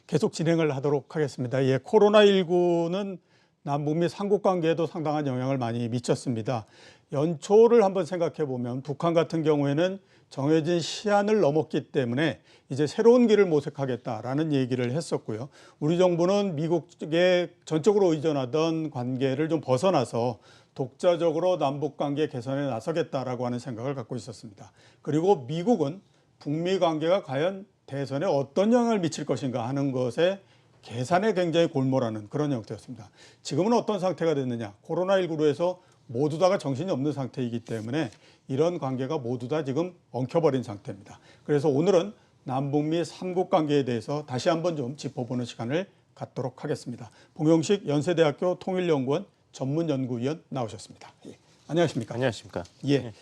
계속 진행을 하도록 하겠습니다. 예, 코로나19는 남북미 삼국 관계에도 상당한 영향을 많이 미쳤습니다. 연초를 한번 생각해 보면 북한 같은 경우에는 정해진 시한을 넘었기 때문에 이제 새로운 길을 모색하겠다라는 얘기를 했었고요. 우리 정부는 미국에 전적으로 의존하던 관계를 좀 벗어나서 독자적으로 남북 관계 개선에 나서겠다라고 하는 생각을 갖고 있었습니다. 그리고 미국은 북미 관계가 과연 대선에 어떤 영향을 미칠 것인가 하는 것에 계산에 굉장히 골몰하는 그런 형태였습니다. 지금은 어떤 상태가 됐느냐. 코로나19로 해서 모두 다가 정신이 없는 상태이기 때문에 이런 관계가 모두 다 지금 엉켜버린 상태입니다. 그래서 오늘은 남북미 삼국 관계에 대해서 다시 한번 좀 짚어보는 시간을 갖도록 하겠습니다. 봉영식 연세대학교 통일연구원 전문연구위원 나오셨습니다. 예. 안녕하십니까? 안녕하십니까? 예.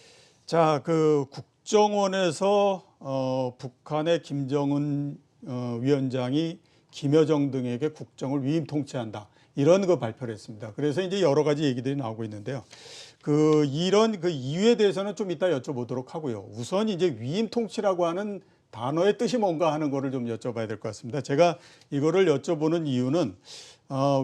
자, 그 국정원에서 북한의 김정은 위원장이 김여정 등에게 국정을 위임 통치한다. 이런 거 발표를 했습니다. 그래서 이제 여러 가지 얘기들이 나오고 있는데요. 이런 이유에 대해서는 좀 이따 여쭤보도록 하고요. 우선 이제 위임 통치라고 하는 단어의 뜻이 뭔가 하는 거를 좀 여쭤봐야 될 것 같습니다. 제가 이거를 여쭤보는 이유는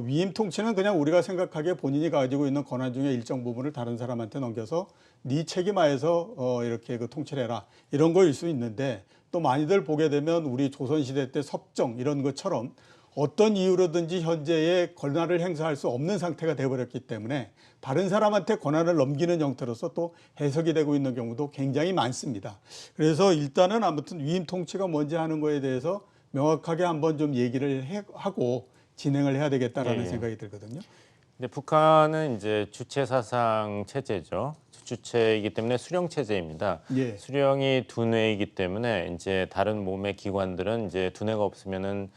위임 통치는 그냥 우리가 생각하기에 본인이 가지고 있는 권한 중에 일정 부분을 다른 사람한테 넘겨서 네 책임하에서 이렇게 통치를 해라 이런 거일 수 있는데 또 많이들 보게 되면 우리 조선시대 때 섭정 이런 것처럼 어떤 이유로든지 현재의 권한을 행사할 수 없는 상태가 되어버렸기 때문에 다른 사람한테 권한을 넘기는 형태로서 또 해석이 되고 있는 경우도 굉장히 많습니다. 그래서 일단은 아무튼 위임 통치가 뭔지 하는 거에 대해서 명확하게 한번 좀 얘기를 하고 진행을 해야 되겠다라는 생각이 들거든요. 근데 북한은 이제 주체 사상 체제죠. 주체이기 때문에 수령 체제입니다. 예. 수령이 두뇌이기 때문에 이제 다른 몸의 기관들은 이제 두뇌가 없으면은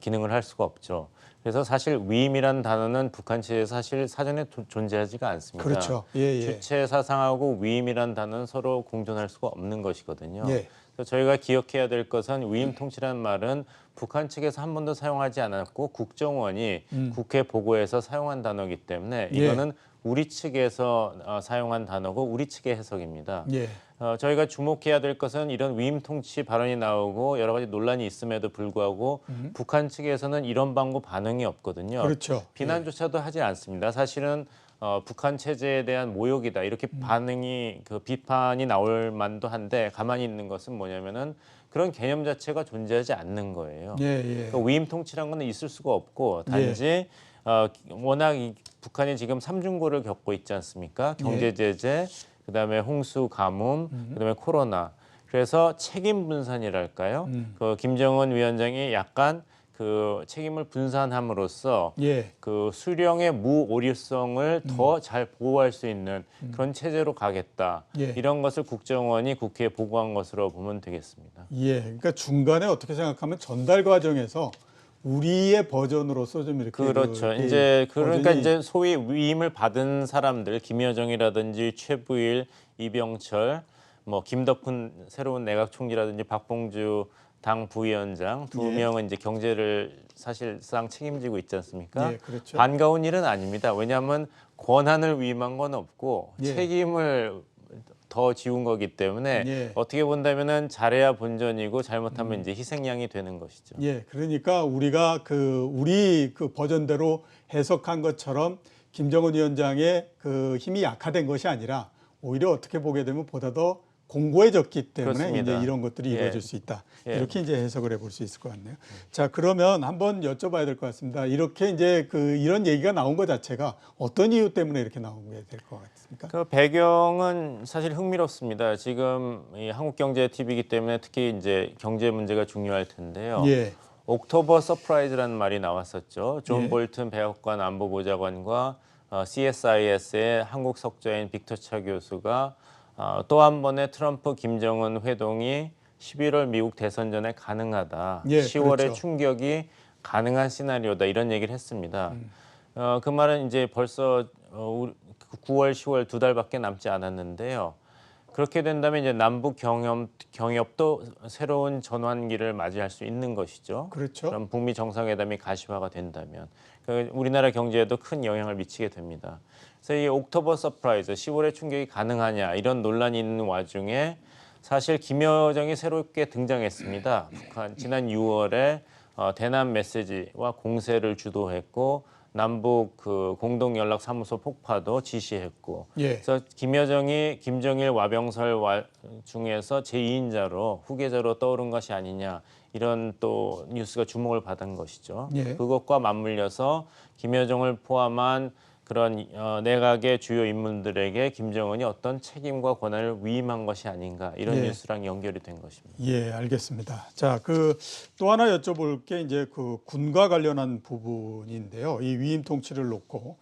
기능을 할 수가 없죠. 그래서 사실 위임이라는 단어는 북한 체제에 사실 사전에 존재하지가 않습니다. 그렇죠. 예, 예. 주체 사상하고 위임이라는 단어는 서로 공존할 수가 없는 것이거든요. 예. 그래서 저희가 기억해야 될 것은 위임 통치라는 말은 북한 측에서 한 번도 사용하지 않았고 국정원이 국회 보고에서 사용한 단어이기 때문에 이거는 우리 측에서 사용한 단어고 우리 측의 해석입니다. 예. 저희가 주목해야 될 것은 이런 위임 통치 발언이 나오고 여러 가지 논란이 있음에도 불구하고 북한 측에서는 이런 방구 반응이 없거든요. 그렇죠. 비난조차도 하지 않습니다. 사실은 북한 체제에 대한 모욕이다 이렇게 반응이 비판이 나올 만도 한데 가만히 있는 것은 뭐냐면은 그런 개념 자체가 존재하지 않는 거예요. 예, 예. 그러니까 위임 통치라는 건 있을 수가 없고 단지 워낙 북한이 지금 삼중고를 겪고 있지 않습니까? 경제 제재, 그다음에 홍수, 가뭄, 그다음에 코로나. 그래서 책임 분산이랄까요? 김정은 위원장이 약간 책임을 분산함으로써 수령의 무오류성을 더 잘 보호할 수 있는 그런 체제로 가겠다. 이런 것을 국정원이 국회에 보고한 것으로 보면 되겠습니다. 예, 그러니까 중간에 어떻게 생각하면 전달 과정에서 우리의 버전으로서 좀 이렇게 그렇죠. 이제 그러니까 이제 소위 위임을 받은 사람들 김여정이라든지 최부일, 이병철, 뭐 김덕훈 새로운 내각 총리라든지 박봉주 당 부위원장 두 명은 이제 경제를 사실상 책임지고 있지 않습니까? 그렇죠. 반가운 일은 아닙니다. 왜냐하면 권한을 위임한 건 없고 책임을 더 지운 거기 때문에 어떻게 본다면은 잘해야 본전이고 잘못하면 이제 희생양이 되는 것이죠. 예, 그러니까 우리가 우리 버전대로 해석한 것처럼 김정은 위원장의 힘이 약화된 것이 아니라 오히려 어떻게 보게 되면 보다 더 공고해졌기 때문에 그렇습니다. 이제 이런 것들이 이루어질 수 있다. 이렇게 이제 해석을 해볼 수 있을 것 같네요. 자, 그러면 한번 여쭤봐야 될 것 같습니다. 이렇게 이제 이런 얘기가 나온 것 자체가 어떤 이유 때문에 이렇게 나오게 될 것 같습니까? 그 배경은 사실 흥미롭습니다. 지금 이 한국경제TV이기 때문에 특히 이제 경제 문제가 중요할 텐데요. 옥토버 서프라이즈라는 말이 나왔었죠. 존 볼튼 백악관 안보보좌관과 CSIS의 한국 석좌인 빅터 차 교수가 또 한 번의 트럼프 김정은 회동이 11월 미국 대선 전에 가능하다. 10월에 그렇죠. 충격이 가능한 시나리오다. 이런 얘기를 했습니다. 그 말은 이제 벌써 9월, 10월 두 달밖에 남지 않았는데요. 그렇게 된다면 이제 남북 경협도 새로운 전환기를 맞이할 수 있는 것이죠. 그렇죠. 그럼 북미 정상회담이 가시화가 된다면 우리나라 경제에도 큰 영향을 미치게 됩니다. 그래서 이 옥토버 서프라이즈, 10월에 충격이 가능하냐 이런 논란이 있는 와중에 사실 김여정이 새롭게 등장했습니다. 북한 지난 6월에 대남 메시지와 공세를 주도했고 남북 그 공동 연락 사무소 폭파도 지시했고 예. 그래서 김여정이 김정일 와병설 중에서 제2인자로 후계자로 떠오른 것이 아니냐 이런 또 뉴스가 주목을 받은 것이죠. 예. 그것과 맞물려서 김여정을 포함한 그런 내각의 주요 인물들에게 김정은이 어떤 책임과 권한을 위임한 것이 아닌가 이런 예. 뉴스랑 연결이 된 것입니다. 예, 알겠습니다. 자, 또 하나 여쭤볼 게 이제 그 군과 관련한 부분인데요. 이 위임 통치를 놓고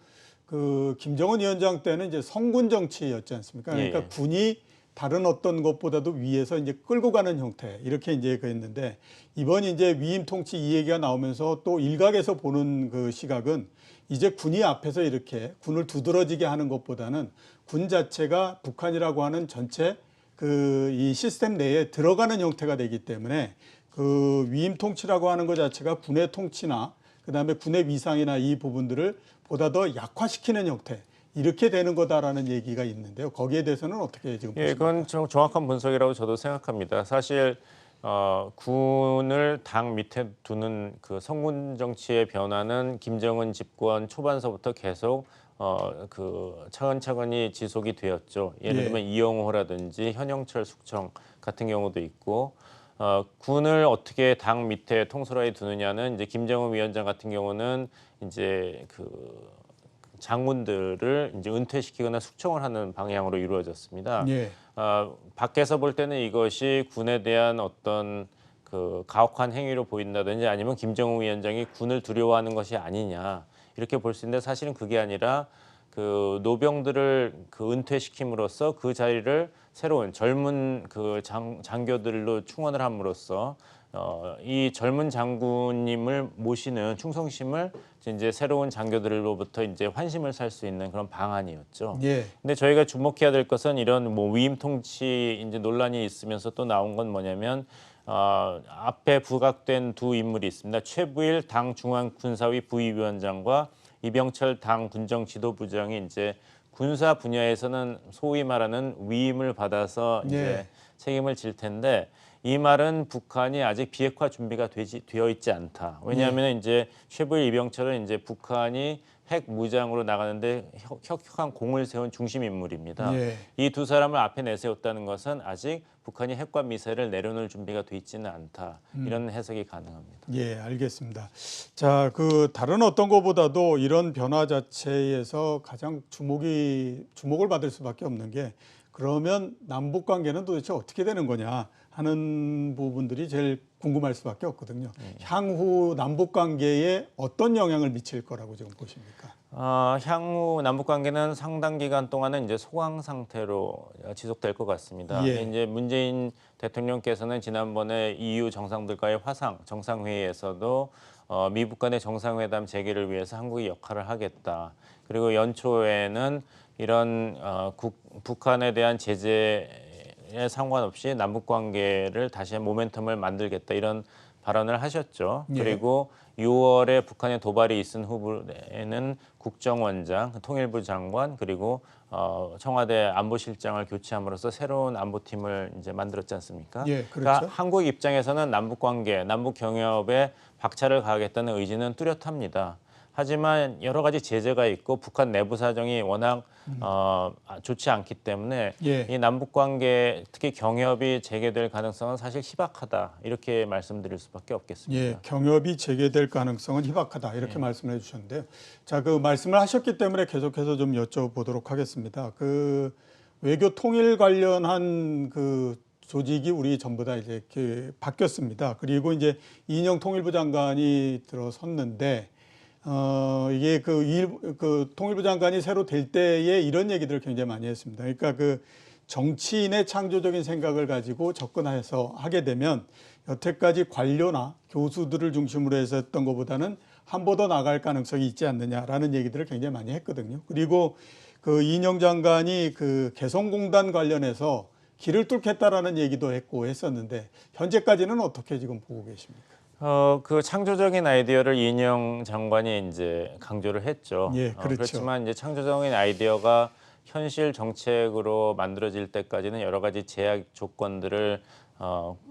김정은 위원장 때는 이제 성군 정치였지 않습니까? 그러니까 예. 군이 다른 어떤 것보다도 위에서 이제 끌고 가는 형태 이렇게 이제 그랬는데 이번 이제 위임 통치 이 얘기가 나오면서 또 일각에서 보는 그 시각은 이제 군이 앞에서 이렇게 군을 두드러지게 하는 것보다는 군 자체가 북한이라고 하는 전체 이 시스템 내에 들어가는 형태가 되기 때문에 그 위임 통치라고 하는 것 자체가 군의 통치나 그다음에 군의 위상이나 이 부분들을 보다 더 약화시키는 형태 이렇게 되는 거다라는 얘기가 있는데요. 거기에 대해서는 어떻게 지금 예, 보십니까? 그건 좀 정확한 분석이라고 저도 생각합니다. 사실 군을 당 밑에 두는 그 성군 정치의 변화는 김정은 집권 초반서부터 계속 차근차근히 지속이 되었죠. 예를 예. 들면 이영호라든지 현영철 숙청 같은 경우도 있고 군을 어떻게 당 밑에 통솔하에 두느냐는 이제 김정은 위원장 같은 경우는 이제 장군들을 이제 은퇴시키거나 숙청을 하는 방향으로 이루어졌습니다. 예. 밖에서 볼 때는 이것이 군에 대한 어떤 가혹한 행위로 보인다든지 아니면 김정은 위원장이 군을 두려워하는 것이 아니냐 이렇게 볼 수 있는데 사실은 그게 아니라 노병들을 은퇴시킴으로써 그 자리를 새로운 젊은 장교들로 충원을 함으로써 이 젊은 장군님을 모시는 충성심을 이제 새로운 장교들로부터 이제 환심을 살 수 있는 그런 방안이었죠. 예. 근데 저희가 주목해야 될 것은 이런 위임 통치 이제 논란이 있으면서 또 나온 건 뭐냐면 앞에 부각된 두 인물이 있습니다. 최부일 당 중앙군사위 부위위원장과 이병철 당 군정지도부장이 이제 군사 분야에서는 소위 말하는 위임을 받아서 이제 예. 책임을 질 텐데 이 말은 북한이 아직 비핵화 준비가 되어 있지 않다. 왜냐하면 이제 최부일 이병철은 이제 북한이 핵 무장으로 나가는데 혁혁한 공을 세운 중심 인물입니다. 예. 이 두 사람을 앞에 내세웠다는 것은 아직 북한이 핵과 미사일을 내려놓을 준비가 돼 있지는 않다. 이런 해석이 가능합니다. 예, 알겠습니다. 자, 다른 어떤 것보다도 이런 변화 자체에서 가장 주목을 받을 수밖에 없는 게 그러면 남북 관계는 도대체 어떻게 되는 거냐 하는 부분들이 제일 궁금할 수밖에 없거든요. 향후 남북 관계에 어떤 영향을 미칠 거라고 지금 보십니까? 향후 남북 관계는 상당 기간 동안은 이제 소강 상태로 지속될 것 같습니다. 예. 이제 문재인 대통령께서는 지난번에 EU 정상들과의 화상 정상회의에서도 미북 간의 정상회담 재개를 위해서 한국이 역할을 하겠다. 그리고 연초에는 이런 북한에 대한 제재에 상관없이 남북 관계를 다시 모멘텀을 만들겠다 이런 발언을 하셨죠. 예. 그리고 6월에 북한의 도발이 있은 후에는 국정원장, 통일부 장관 그리고 청와대 안보실장을 교체함으로써 새로운 안보팀을 이제 만들었지 않습니까? 예, 그렇죠. 그러니까 한국 입장에서는 남북 관계, 남북 경협에 박차를 가하겠다는 의지는 뚜렷합니다. 하지만 여러 가지 제재가 있고 북한 내부 사정이 워낙 좋지 않기 때문에 예. 이 남북 관계 특히 경협이 재개될 가능성은 사실 희박하다 이렇게 말씀드릴 수밖에 없겠습니다. 예, 경협이 재개될 가능성은 희박하다 이렇게 말씀을 해주셨는데요. 자, 말씀을 하셨기 때문에 계속해서 좀 여쭤보도록 하겠습니다. 외교 통일 관련한 조직이 우리 전부 다 이제 이렇게 바뀌었습니다. 그리고 이제 이인영 통일부 장관이 들어섰는데. 이게 통일부 장관이 새로 될 때에 이런 얘기들을 굉장히 많이 했습니다. 그러니까 정치인의 창조적인 생각을 가지고 접근해서 하게 되면 여태까지 관료나 교수들을 중심으로 해서 했던 것보다는 한 번 더 나갈 가능성이 있지 않느냐라는 얘기들을 굉장히 많이 했거든요. 그리고 이인영 장관이 개성공단 관련해서 길을 뚫겠다라는 얘기도 했었는데 현재까지는 어떻게 지금 보고 계십니까? 창조적인 아이디어를 이인영 장관이 이제 강조를 했죠. 예, 그렇죠. 그렇지만 이제 창조적인 아이디어가 현실 정책으로 만들어질 때까지는 여러 가지 제약 조건들을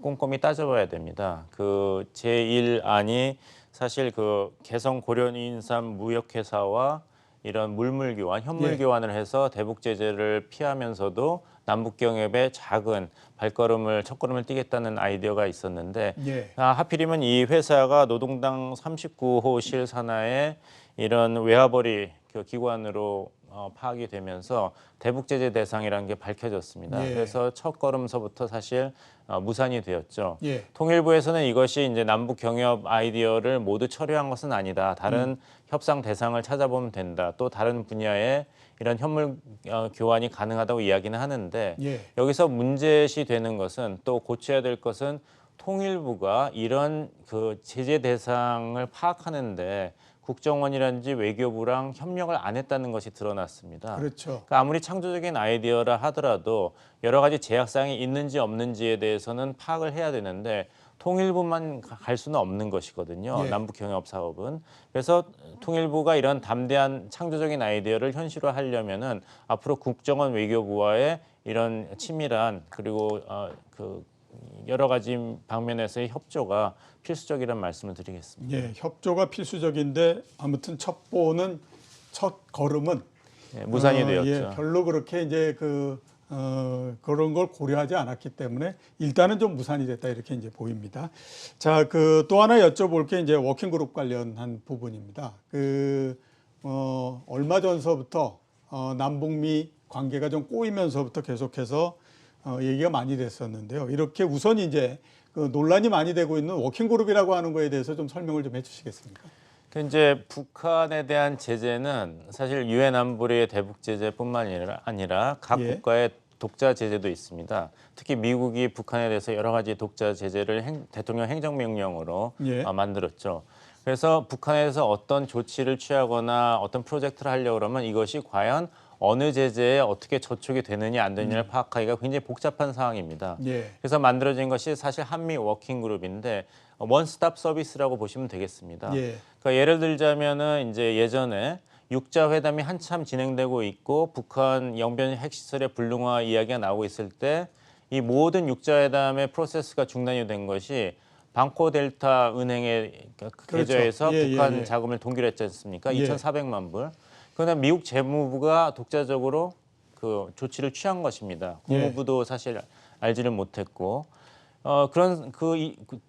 꼼꼼히 따져봐야 됩니다. 그 제1안이 사실 그 개성 고려인삼 무역회사와 이런 물물 교환, 현물 예. 교환을 해서 대북 제재를 피하면서도 남북 경협의 작은 첫걸음을 띄겠다는 아이디어가 있었는데 예. 하필이면 이 회사가 노동당 39호실 산하의 이런 외화벌이 그 기관으로 파악이 되면서 대북 제재 대상이라는 게 밝혀졌습니다. 예. 그래서 첫 걸음서부터 사실 무산이 되었죠. 예. 통일부에서는 이것이 이제 남북 경협 아이디어를 모두 철회한 것은 아니다. 다른 협상 대상을 찾아보면 된다. 또 다른 분야에 이런 현물 교환이 가능하다고 이야기는 하는데 예. 여기서 문제시 되는 것은 또 고쳐야 될 것은 통일부가 이런 그 제재 대상을 파악하는데 국정원이라든지 외교부랑 협력을 안 했다는 것이 드러났습니다. 그렇죠. 그러니까 아무리 창조적인 아이디어라 하더라도 여러 가지 제약사항이 있는지 없는지에 대해서는 파악을 해야 되는데 통일부만 갈 수는 없는 것이거든요. 예. 남북경협 사업은. 그래서 통일부가 이런 담대한 창조적인 아이디어를 현실화하려면은 앞으로 국정원 외교부와의 이런 치밀한 그리고 그 여러 가지 방면에서의 협조가 필수적이라는 말씀을 드리겠습니다. 예, 협조가 필수적인데 아무튼 첫 걸음은 예, 무산이 되었죠. 예, 별로 그렇게 이제 그런 걸 고려하지 않았기 때문에 일단은 좀 무산이 됐다 이렇게 이제 보입니다. 자, 그 또 하나 여쭤볼 게 이제 워킹그룹 관련한 부분입니다. 얼마 전서부터 남북미 관계가 좀 꼬이면서부터 계속해서 얘기가 많이 됐었는데요. 이렇게 우선 이제 그 논란이 많이 되고 있는 워킹그룹이라고 하는 거에 대해서 좀 설명을 좀 해주시겠습니까? 그 이제 북한에 대한 제재는 사실 유엔 안보리의 대북 제재뿐만 아니라 각 예. 국가의 독자 제재도 있습니다. 특히 미국이 북한에 대해서 여러 가지 독자 제재를 대통령 행정명령으로 예. 만들었죠. 그래서 북한에서 어떤 조치를 취하거나 어떤 프로젝트를 하려고 그러면 이것이 과연 어느 제재에 어떻게 저촉이 되느냐 안 되느냐를 파악하기가 굉장히 복잡한 상황입니다. 예. 그래서 만들어진 것이 사실 한미 워킹그룹인데 원스톱 서비스라고 보시면 되겠습니다. 예. 그러니까 예를 들자면은 이제 예전에 육자 회담이 한참 진행되고 있고 북한 영변 핵시설의 불능화 이야기가 나오고 있을 때 이 모든 육자 회담의 프로세스가 중단이 된 것이 방코 델타 은행의 계좌에서 그렇죠. 예, 북한 예, 예. 자금을 동결했지 않습니까? 예. 2,400만 불. 그러나 미국 재무부가 독자적으로 그 조치를 취한 것입니다. 국무부도 사실 알지를 못했고 그런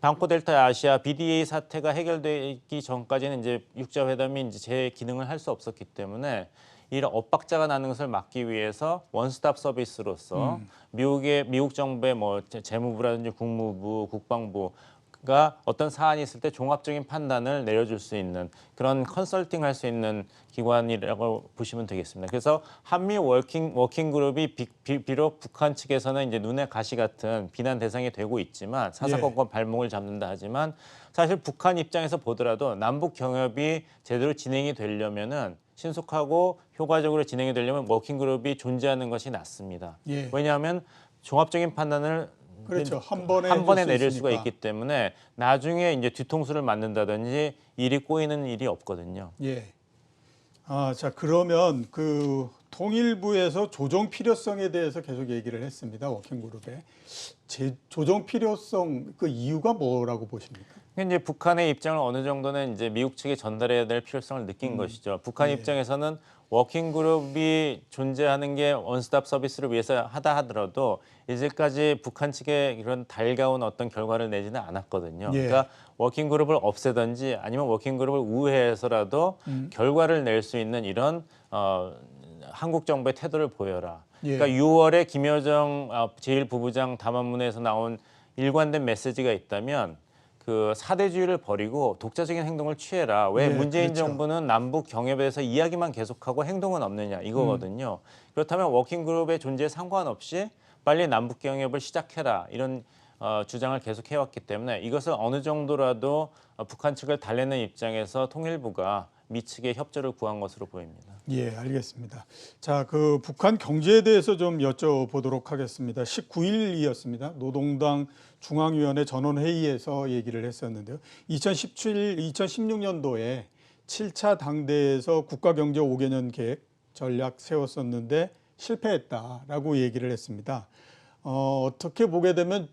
방코 델타 아시아 BDA 사태가 해결되기 전까지는 이제 육자 회담이 이제 제 기능을 할 수 없었기 때문에 이런 엇박자가 나는 것을 막기 위해서 원스톱 서비스로서 미국 정부의 뭐 재무부라든지 국무부, 국방부가 어떤 사안이 있을 때 종합적인 판단을 내려줄 수 있는 그런 컨설팅 할 수 있는 기관이라고 보시면 되겠습니다. 그래서 한미 워킹그룹이 비록 북한 측에서는 이제 눈에 가시 같은 비난 대상이 되고 있지만 사사건건 발목을 잡는다 하지만 사실 북한 입장에서 보더라도 남북 경협이 제대로 진행이 되려면은 신속하고 효과적으로 진행이 되려면 워킹그룹이 존재하는 것이 낫습니다. 예. 왜냐하면 종합적인 판단을 그렇죠. 한 번에 한 번에 해줄 수 내릴 수가 있으니까. 있기 때문에 나중에 이제 뒤통수를 맞는다든지 일이 꼬이는 일이 없거든요. 예. 자, 그러면 그 통일부에서 조정 필요성에 대해서 계속 얘기를 했습니다. 워킹그룹에. 조정 필요성 그 이유가 뭐라고 보십니까? 이제 북한의 입장을 어느 정도는 이제 미국 측에 전달해야 될 필요성을 느낀 것이죠. 북한 예. 입장에서는 워킹그룹이 존재하는 게 원스톱 서비스를 위해서 하다 하더라도 이제까지 북한 측에 이런 달가운 어떤 결과를 내지는 않았거든요. 예. 그러니까 워킹그룹을 없애든지 아니면 워킹그룹을 우회해서라도 결과를 낼 수 있는 이런 한국 정부의 태도를 보여라. 예. 그러니까 6월에 김여정 제1부부장 담화문에서 나온 일관된 메시지가 있다면 그 사대주의를 버리고 독자적인 행동을 취해라. 왜 예, 문재인 그렇죠. 정부는 남북 경협에서 이야기만 계속하고 행동은 없느냐 이거거든요. 그렇다면 워킹그룹의 존재에 상관없이 빨리 남북 경협을 시작해라. 이런 주장을 계속 해왔기 때문에 이것을 어느 정도라도 북한 측을 달래는 입장에서 통일부가 미 측의 협조를 구한 것으로 보입니다. 예, 알겠습니다. 자, 그 북한 경제에 대해서 좀 여쭤보도록 하겠습니다. 19일이었습니다. 노동당 중앙위원회 전원회의에서 얘기를 했었는데요. 2016년도에 7차 당대에서 국가경제 5개년 계획 전략 세웠었는데 실패했다라고 얘기를 했습니다. 어떻게 보게 되면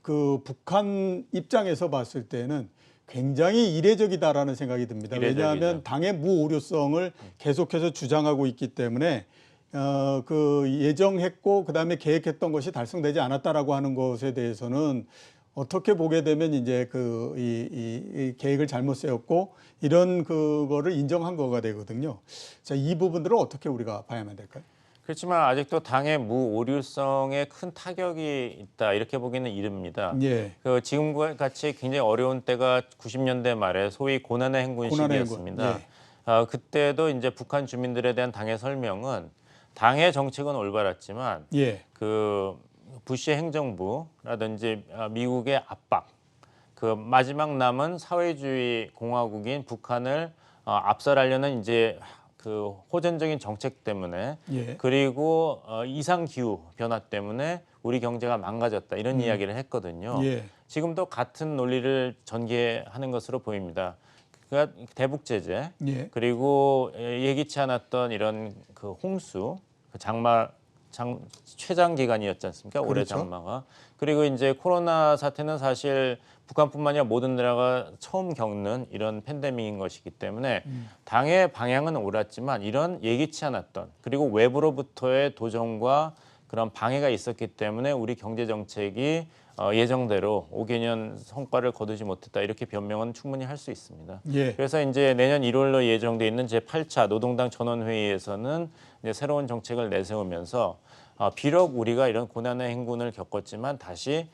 그 북한 입장에서 봤을 때는 굉장히 이례적이다라는 생각이 듭니다. 이례적이죠. 왜냐하면 당의 무오류성을 계속해서 주장하고 있기 때문에 그 예정했고 그다음에 계획했던 것이 달성되지 않았다라고 하는 것에 대해서는 어떻게 보게 되면 이제 이 계획을 잘못 세웠고 이런 그거를 인정한 거가 되거든요. 자, 이 부분들을 어떻게 우리가 봐야만 될까요? 그렇지만 아직도 당의 무오류성에 큰 타격이 있다 이렇게 보기는 이릅니다. 예. 그 지금과 같이 굉장히 어려운 때가 90년대 말에 소위 고난의 행군 고난의 행군. 시기였습니다. 예. 그때도 이제 북한 주민들에 대한 당의 설명은 당의 정책은 올바랐지만 예. 그 부시 행정부라든지 미국의 압박, 그 마지막 남은 사회주의 공화국인 북한을 압살하려는 이제 그 호전적인 정책 때문에 예. 그리고 이상 기후 변화 때문에 우리 경제가 망가졌다 이런 이야기를 했거든요. 예. 지금도 같은 논리를 전개하는 것으로 보입니다. 그러니까 대북 제재 예. 그리고 예기치 않았던 이런 그 홍수, 그 최장 기간이었지 않습니까? 올해 그렇죠. 장마가. 그리고 이제 코로나 사태는 사실 북한뿐만 아니라 모든 나라가 처음 겪는 이런 팬데믹인 것이기 때문에 당의 방향은 옳았지만 이런 예기치 않았던 그리고 외부로부터의 도전과 그런 방해가 있었기 때문에 우리 경제 정책이 예정대로 5개년 성과를 거두지 못했다 이렇게 변명은 충분히 할 수 있습니다. 예. 그래서 이제 내년 1월로 예정돼 있는 제8차 노동당 전원회의에서는 이제 새로운 정책을 내세우면서 비록 우리가 이런 고난의 행군을 겪었지만 다시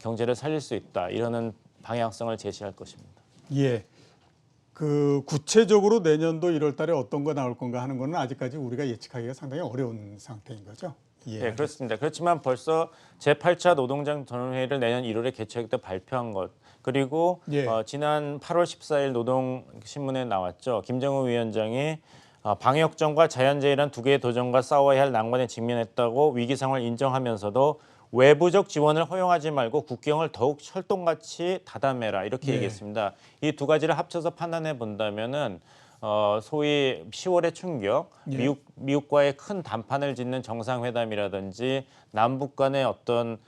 경제를 살릴 수 있다 이러는 방향성을 제시할 것입니다. 예. 그 구체적으로 내년도 1월 달에 어떤 거 나올 건가 하는 거는 아직까지 우리가 예측하기가 상당히 어려운 상태인 거죠. 예. 네, 그렇습니다. 그렇지만 벌써 제8차 노동당 전원회의를 내년 1월에 개최하겠다 발표한 것 그리고 예. 지난 8월 14일 노동신문에 나왔죠. 김정은 위원장이 방역정과 자연재해란 두 개의 도전과 싸워야 할 난관에 직면했다고 위기 상황을 인정하면서도 외부적 지원을 허용하지 말고 국경을 더욱 철동같이 닫아매라 이렇게 예. 얘기했습니다. 이 두 가지를 합쳐서 판단해 본다면은 소위 10월의 충격, 예. 미국과의 큰 담판을 짓는 정상회담이라든지 남북 간의 어떤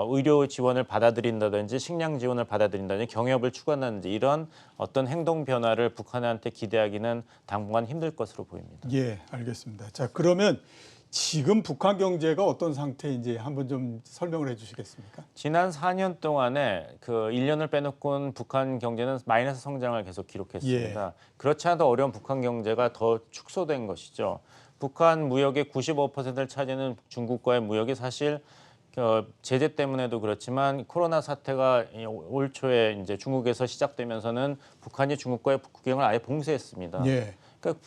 의료 지원을 받아들인다든지 식량 지원을 받아들인다든지 경협을 추구한다든지 이런 어떤 행동 변화를 북한한테 기대하기는 당분간 힘들 것으로 보입니다. 예, 알겠습니다. 자, 그러면 지금 북한 경제가 어떤 상태인지 한번 좀 설명을 해 주시겠습니까? 지난 4년 동안에 그 1년을 빼놓고는 북한 경제는 마이너스 성장을 계속 기록했습니다. 그렇지 않아도 어려운 북한 경제가 더 축소된 것이죠. 북한 무역의 95%를 차지하는 중국과의 무역이 사실 제재 때문에도 그렇지만 코로나 사태가 올 초에 이제 중국에서 시작되면서는 북한이 중국과의 국경을 아예 봉쇄했습니다. 예. 그러니까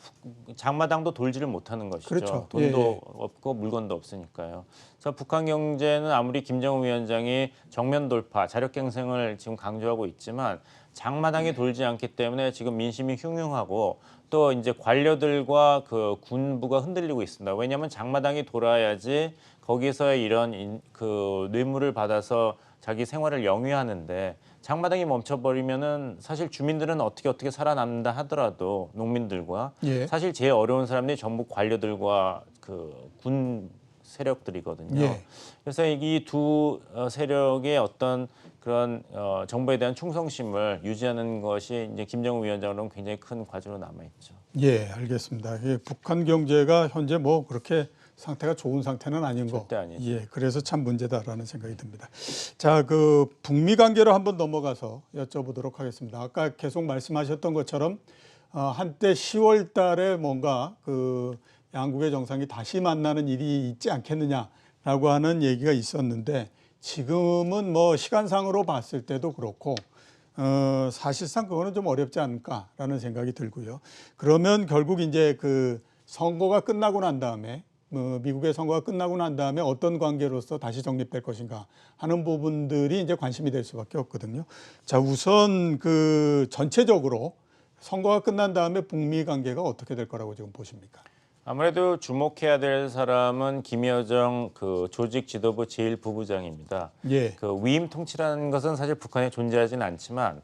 장마당도 돌지를 못하는 것이죠. 그렇죠. 돈도 예. 없고 물건도 없으니까요. 그래서 북한 경제는 아무리 김정은 위원장이 정면 돌파, 자력갱생을 지금 강조하고 있지만 장마당이 돌지 않기 때문에 지금 민심이 흉흉하고 또 이제 관료들과 그 군부가 흔들리고 있습니다. 왜냐하면 장마당이 돌아야지 거기서의 이런 그 뇌물을 받아서 자기 생활을 영위하는데 장마당이 멈춰버리면은 사실 주민들은 어떻게 살아남는다 하더라도 농민들과 예. 사실 제일 어려운 사람들이 전부 관료들과 그 군 세력들이거든요. 예. 그래서 이 두 세력의 어떤 그런 정부에 대한 충성심을 유지하는 것이 이제 김정은 위원장으로는 굉장히 큰 과제로 남아 있죠. 예, 알겠습니다. 북한 경제가 현재 뭐 그렇게 상태가 좋은 상태는 아닌 거. 절대 아니죠. 예, 그래서 참 문제다라는 생각이 듭니다. 자, 그 북미 관계로 한번 넘어가서 여쭤보도록 하겠습니다. 아까 계속 말씀하셨던 것처럼 한때 10월 달에 뭔가 그 양국의 정상이 다시 만나는 일이 있지 않겠느냐라고 하는 얘기가 있었는데 지금은 뭐 시간상으로 봤을 때도 그렇고 사실상 그거는 좀 어렵지 않을까라는 생각이 들고요. 그러면 결국 이제 그 선거가 끝나고 난 다음에 미국의 선거가 끝나고 난 다음에 어떤 관계로서 다시 정립될 것인가 하는 부분들이 이제 관심이 될 수밖에 없거든요. 자, 우선 그 전체적으로 선거가 끝난 다음에 북미 관계가 어떻게 될 거라고 지금 보십니까? 아무래도 주목해야 될 사람은 김여정 그 조직 지도부 제1부부장입니다. 예. 그 위임 통치라는 것은 사실 북한에 존재하지는 않지만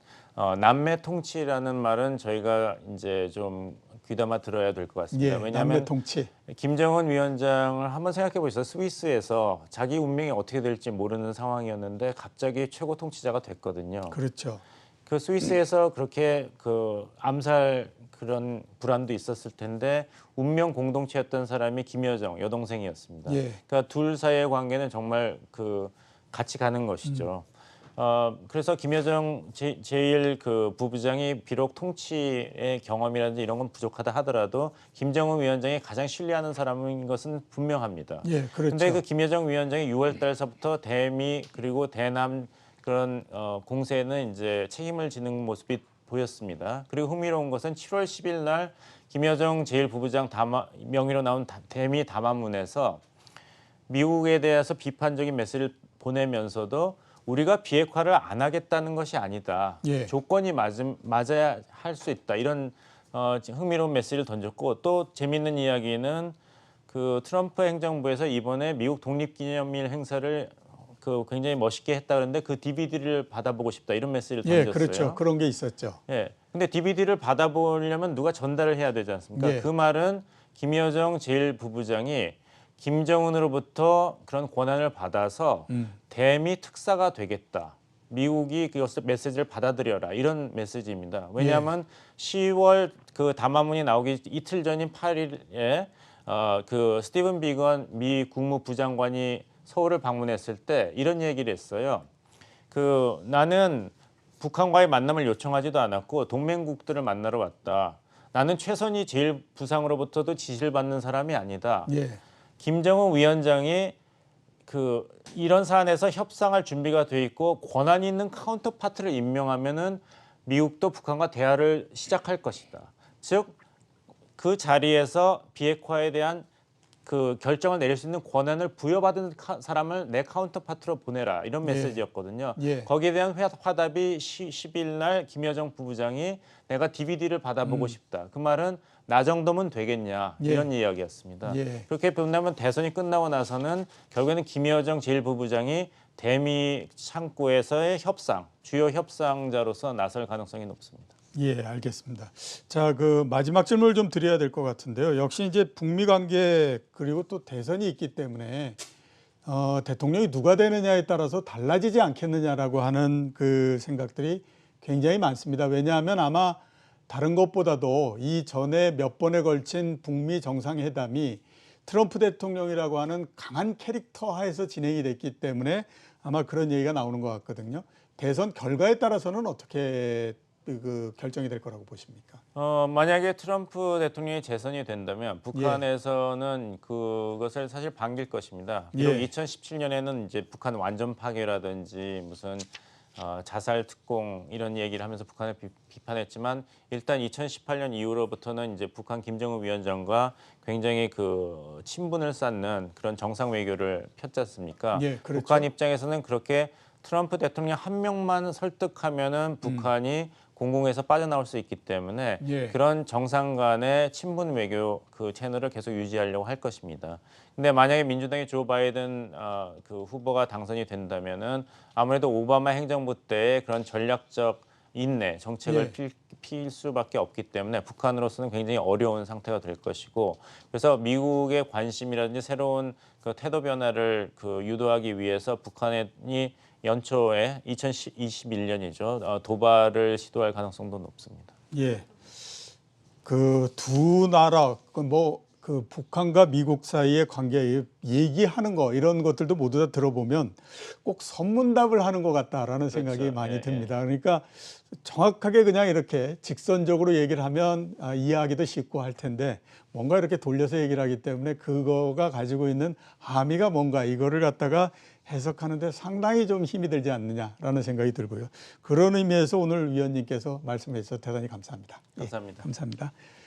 남매 통치라는 말은 저희가 이제 좀 귀담아 들어야 될 것 같습니다. 남매 왜냐하면 통치. 김정은 위원장을 한번 생각해 보시죠. 스위스에서 자기 운명이 어떻게 될지 모르는 상황이었는데 갑자기 최고 통치자가 됐거든요. 그렇죠. 그 스위스에서 그렇게 그 암살 그런 불안도 있었을 텐데 운명 공동체였던 사람이 김여정 여동생이었습니다. 예. 그러니까 둘 사이의 관계는 정말 그 같이 가는 것이죠. 그래서 김여정 제일 그 부부장이 비록 통치의 경험이라든지 이런 건 부족하다 하더라도 김정은 위원장이 가장 신뢰하는 사람인 것은 분명합니다. 예, 그렇죠. 근데 그 김여정 위원장이 6월 달서부터 대미 그리고 대남 그런 공세에는 이제 책임을 지는 모습이 보였습니다. 그리고 흥미로운 것은 7월 10일 날 김여정 제1부부장 명의로 나온 대미 담화문에서 미국에 대해서 비판적인 메시지를 보내면서도 우리가 비핵화를 안 하겠다는 것이 아니다. 예. 조건이 맞아야 할 수 있다. 이런 흥미로운 메시지를 던졌고 또 재미있는 이야기는 그 트럼프 행정부에서 이번에 미국 독립기념일 행사를 그 굉장히 멋있게 했다 그러는데 그 DVD를 받아보고 싶다 이런 메시지를 던졌어요. 예, 그렇죠. 그런 게 있었죠. 예. 근데 DVD를 받아보려면 누가 전달을 해야 되지 않습니까? 예. 그 말은 김여정 제1부부장이 김정은으로부터 그런 권한을 받아서 대미 특사가 되겠다. 미국이 그 메시지를 받아들여라 이런 메시지입니다. 왜냐하면 10월 그 담화문이 나오기 이틀 전인 8일에 그 스티븐 비건 미 국무부장관이 서울을 방문했을 때 이런 얘기를 했어요. 그 나는 북한과의 만남을 요청하지도 않았고 동맹국들을 만나러 왔다. 나는 최선희 제1부상으로부터도 지시를 받는 사람이 아니다. 예. 김정은 위원장이 그 이런 사안에서 협상할 준비가 돼 있고 권한이 있는 카운터파트를 임명하면은 미국도 북한과 대화를 시작할 것이다. 즉 그 자리에서 비핵화에 대한 그 결정을 내릴 수 있는 권한을 부여받은 사람을 내 카운터파트로 보내라 이런 메시지였거든요. 예. 거기에 대한 화답이 10일 날 김여정 부부장이 내가 DVD를 받아보고 싶다. 그 말은 나 정도면 되겠냐 이런 이야기였습니다. 예. 그렇게 본다면 대선이 끝나고 나서는 결국에는 김여정 제1부부장이 대미 창구에서의 협상, 주요 협상자로서 나설 가능성이 높습니다. 예, 알겠습니다. 자, 그 마지막 질문을 좀 드려야 될 것 같은데요. 역시 이제 북미 관계 그리고 또 대선이 있기 때문에 대통령이 누가 되느냐에 따라서 달라지지 않겠느냐라고 하는 그 생각들이 굉장히 많습니다. 왜냐하면 아마 다른 것보다도 이 전에 몇 번에 걸친 북미 정상회담이 트럼프 대통령이라고 하는 강한 캐릭터 하에서 진행이 됐기 때문에 아마 그런 얘기가 나오는 것 같거든요. 대선 결과에 따라서는 어떻게 그 결정이 될 거라고 보십니까? 만약에 트럼프 대통령이 재선이 된다면 북한에서는 그것을 사실 반길 것입니다. 비록 2017년에는 이제 북한 완전 파괴라든지 무슨 자살 특공 이런 얘기를 하면서 북한을 비판했지만 일단 2018년 이후로부터는 이제 북한 김정은 위원장과 굉장히 그 친분을 쌓는 그런 정상 외교를 폈지 않습니까? 예, 그렇죠. 북한 입장에서는 그렇게 트럼프 대통령 한 명만 설득하면은 북한이 공공에서 빠져나올 수 있기 때문에 그런 정상 간의 친분 외교 그 채널을 계속 유지하려고 할 것입니다. 근데 만약에 민주당의 조 바이든 그 후보가 당선이 된다면은 아무래도 오바마 행정부 때의 그런 전략적 인내 정책을 필 수밖에 없기 때문에 북한으로서는 굉장히 어려운 상태가 될 것이고 그래서 미국의 관심이라든지 새로운 그 태도 변화를 그 유도하기 위해서 북한이 연초에 2021년이죠. 도발을 시도할 가능성도 높습니다. 예. 그 두 나라 그 북한과 미국 사이의 관계 얘기하는 거 이런 것들도 모두 다 들어보면 꼭 선문답을 하는 것 같다라는 생각이 많이 듭니다. 그러니까 정확하게 그냥 이렇게 직선적으로 얘기를 하면 이해하기도 쉽고 할 텐데 뭔가 이렇게 돌려서 얘기를 하기 때문에 그거가 가지고 있는 함의가 뭔가 이거를 갖다가 해석하는데 상당히 좀 힘이 들지 않느냐라는 생각이 들고요. 그런 의미에서 오늘 위원님께서 말씀해 주셔서 대단히 감사합니다. 감사합니다. 감사합니다.